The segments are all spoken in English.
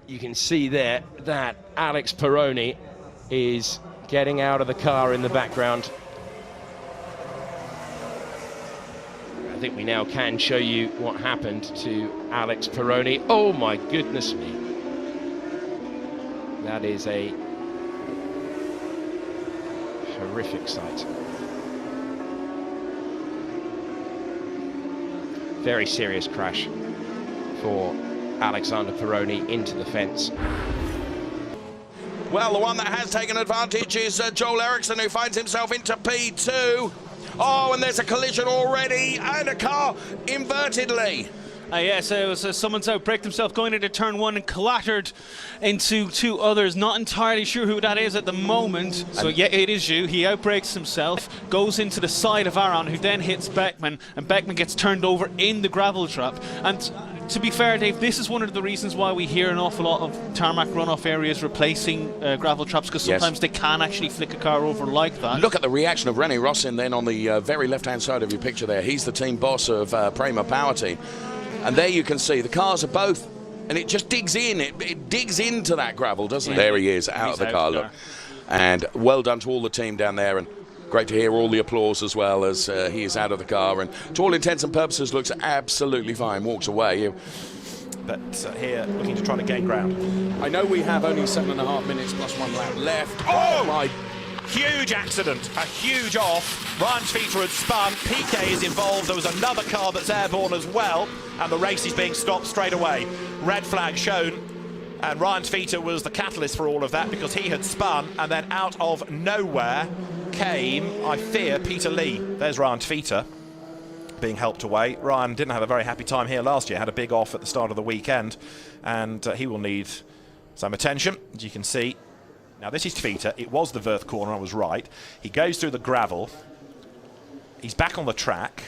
you can see there that Alex Peroni is getting out of the car in the background. I think we now can show you what happened to Alex Peroni. Oh my goodness me. That is a horrific sight. Very serious crash for Alexander Peroni into the fence. Well, the one that has taken advantage is Joel Eriksson, who finds himself into P2. Oh, and there's a collision already, and a car invertedly. Yes, it was someone's outbraked himself going into turn one and clattered into two others. Not entirely sure who that is at the moment. So yeah, it is you. He outbrakes himself, goes into the side of Aaron, who then hits Beckmann, and Beckmann gets turned over in the gravel trap. And to be fair, Dave, this is one of the reasons why we hear an awful lot of tarmac runoff areas replacing gravel traps, because sometimes they can actually flick a car over like that. Look at the reaction of René Rossin then on the very left-hand side of your picture there. He's the team boss of Prema Power Team. And there you can see the cars are both, and it just digs in. It digs into that gravel, doesn't it? There he is, out of the car, look. And well done to all the team down there, and great to hear all the applause as well as he is out of the car, and to all intents and purposes looks absolutely fine, walks away. But here, looking to try to gain ground. I know we have only 7.5 minutes plus 1 lap left. Oh my! Huge accident, a huge off. Ryan Feater had spun, Piquet is involved, there was another car that's airborne as well, and the race is being stopped straight away. Red flag shown, and Ryan Feater was the catalyst for all of that because he had spun, and then out of nowhere came, I fear, Peter Lee. There's Ryan Feater being helped away. Ryan didn't have a very happy time here last year, had a big off at the start of the weekend, and he will need some attention, as you can see. Now this is Feater, it was the Verth corner, I was right. He goes through the gravel, he's back on the track,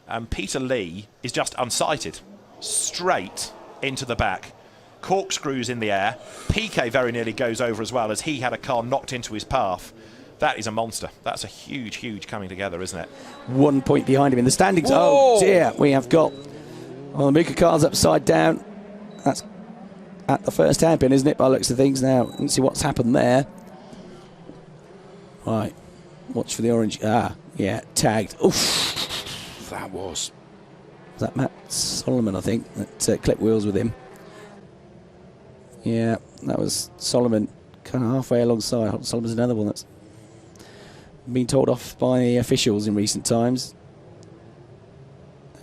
and Peter Lee is just unsighted, straight into the back. Corkscrews in the air. Piquet very nearly goes over as well, as he had a car knocked into his path. That is a monster. That's a huge, huge coming together, isn't it? 1 point behind him in the standings. Whoa. Oh dear, we have got the Muka car's upside down. That's at the first hairpin, isn't it, by the looks of things now? Let's see what's happened there. Right, watch for the orange. Ah, yeah, tagged. Oof. That was that Matt Solomon, I think, that clipped wheels with him. Yeah, that was Solomon, kind of halfway alongside. Solomon's another one that's been told off by the officials in recent times.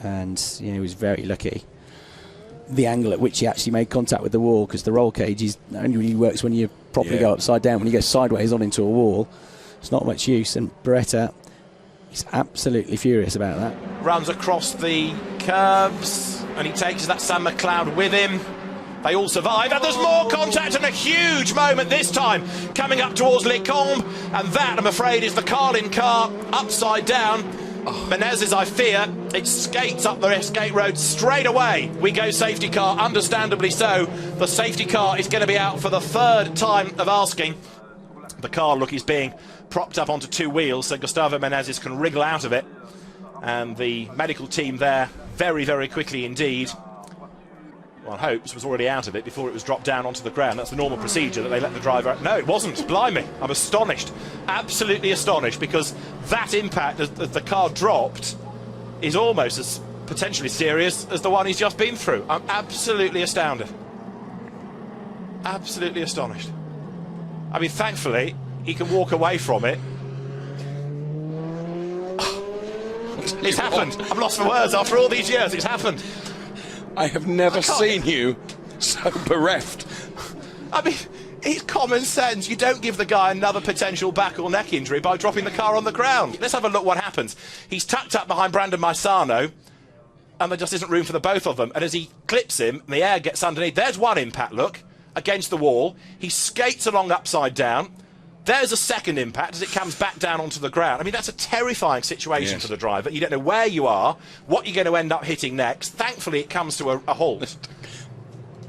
And yeah, he was very lucky. The angle at which he actually made contact with the wall, because the roll cage is only really works when you properly go upside down. When you go sideways on into a wall, it's not much use. And Beretta is absolutely furious about that. Runs across the curbs, and he takes that Sam McLeod with him. They all survive, and there's more contact, and a huge moment this time coming up towards Les Combes, and that, I'm afraid, is the Carlin car upside down. Menezes, I fear, it skates up the skate road straight away. We go safety car, understandably so. The safety car is going to be out for the third time of asking. The car, look, is being propped up onto two wheels, so Gustavo Menezes can wriggle out of it. And the medical team there, very, very quickly indeed, one hopes, was already out of it before it was dropped down onto the ground. That's the normal procedure, that they let the driver out. No, it wasn't. Blimey. I'm astonished. Absolutely astonished, because that impact as the car dropped is almost as potentially serious as the one he's just been through. I'm absolutely astounded. Absolutely astonished. I mean, thankfully, he can walk away from it. It's happened. I'm lost for words after all these years. It's happened. I have never seen you so bereft. I mean, it's common sense. You don't give the guy another potential back or neck injury by dropping the car on the ground. Let's have a look what happens. He's tucked up behind Brandon Maisano, and there just isn't room for the both of them. And as he clips him, and the air gets underneath, there's one impact, look, against the wall. He skates along upside down. There's a second impact as it comes back down onto the ground. I mean, that's a terrifying situation for the driver. You don't know where you are, what you're going to end up hitting next. Thankfully, it comes to a halt.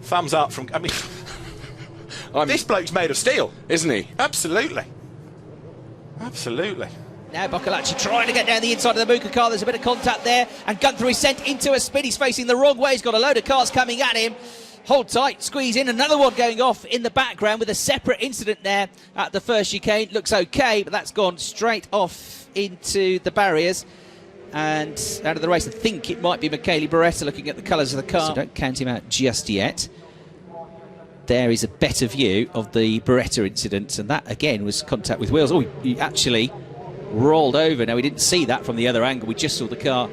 Thumbs up from... I mean, this bloke's made of steel. Isn't he? Absolutely. Absolutely. Now Boccolacci trying to get down the inside of the Muka car. There's a bit of contact there, and Gunther is sent into a spin. He's facing the wrong way. He's got a load of cars coming at him. hold tight, squeeze in. Another one going off in the background with a separate incident there at the first chicane. Looks okay, but that's gone straight off into the barriers and out of the race. I think it might be Michele Beretta looking at the colours of the car. So don't count him out just yet. There is a better view of the Beretta incident, and that again was contact with wheels. Oh, he actually rolled over. Now, we didn't see that from the other angle. We just saw the car,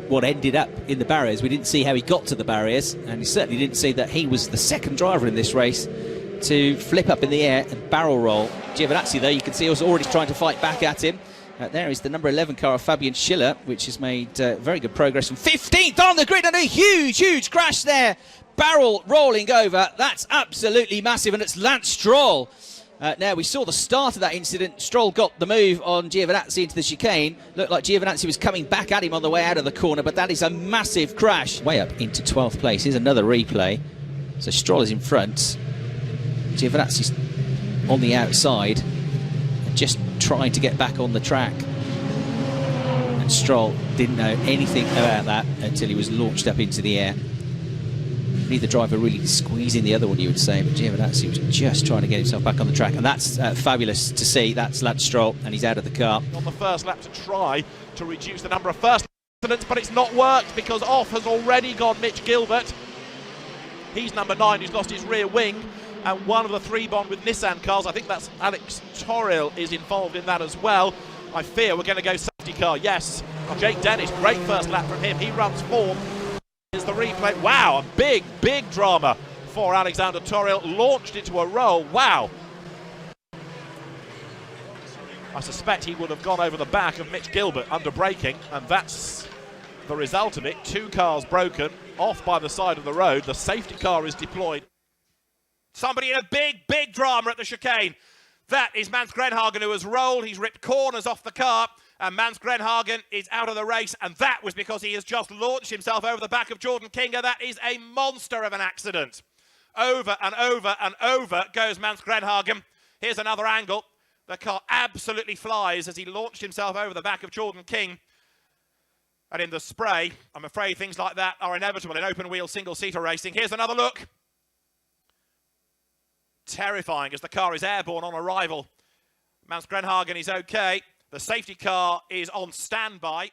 what ended up in the barriers. We didn't see how he got to the barriers, and we certainly didn't see that he was the second driver in this race to flip up in the air and barrel roll. Giovinazzi, though, you can see, was already trying to fight back at him. There is the number 11 car of Fabian Schiller, which has made very good progress from 15th on the grid, and a huge crash there. Barrel rolling over. That's absolutely massive, and it's Lance Stroll. Now, we saw the start of that incident. Stroll got the move on Giovinazzi into the chicane. Looked like Giovinazzi was coming back at him on the way out of the corner, but that is a massive crash. Way up into 12th place. Here's another replay. So Stroll is in front. Giovinazzi's on the outside, just trying to get back on the track. And Stroll didn't know anything about that until he was launched up into the air. Neither driver really squeezing the other one, you would say, but Giovinazzi was just trying to get himself back on the track, and that's fabulous to see. That's Lance Stroll, and he's out of the car. On the first lap to try to reduce the number of first accidents, but it's not worked because off has already gone Mitch Gilbert. He's number 9, who's lost his rear wing, and one of the 3 Bond with Nissan cars, I think that's Alex Toril, is involved in that as well. I fear we're going to go safety car, yes. Jake Dennis, great first lap from him, he runs 4. Here's the replay. Wow, a big drama for Alexander Toril. Launched into a roll. Wow. I suspect he would have gone over the back of Mitch Gilbert under braking, and that's the result of it. 2 cars broken, off by the side of the road. The safety car is deployed. Somebody in a big drama at the chicane. That is Mans Grenhagan, who has rolled. He's ripped corners off the car, and Mans Grenhagan is out of the race, and that was because he has just launched himself over the back of Jordan Kinga. That is a monster of an accident. Over and over goes Mans Grenhagan. Here's another angle. The car absolutely flies as he launched himself over the back of Jordan King. And in the spray, I'm afraid things like that are inevitable in open-wheel single-seater racing. Here's another look. Terrifying as the car is airborne on arrival. Mans Grenhagan is okay. The safety car is on standby.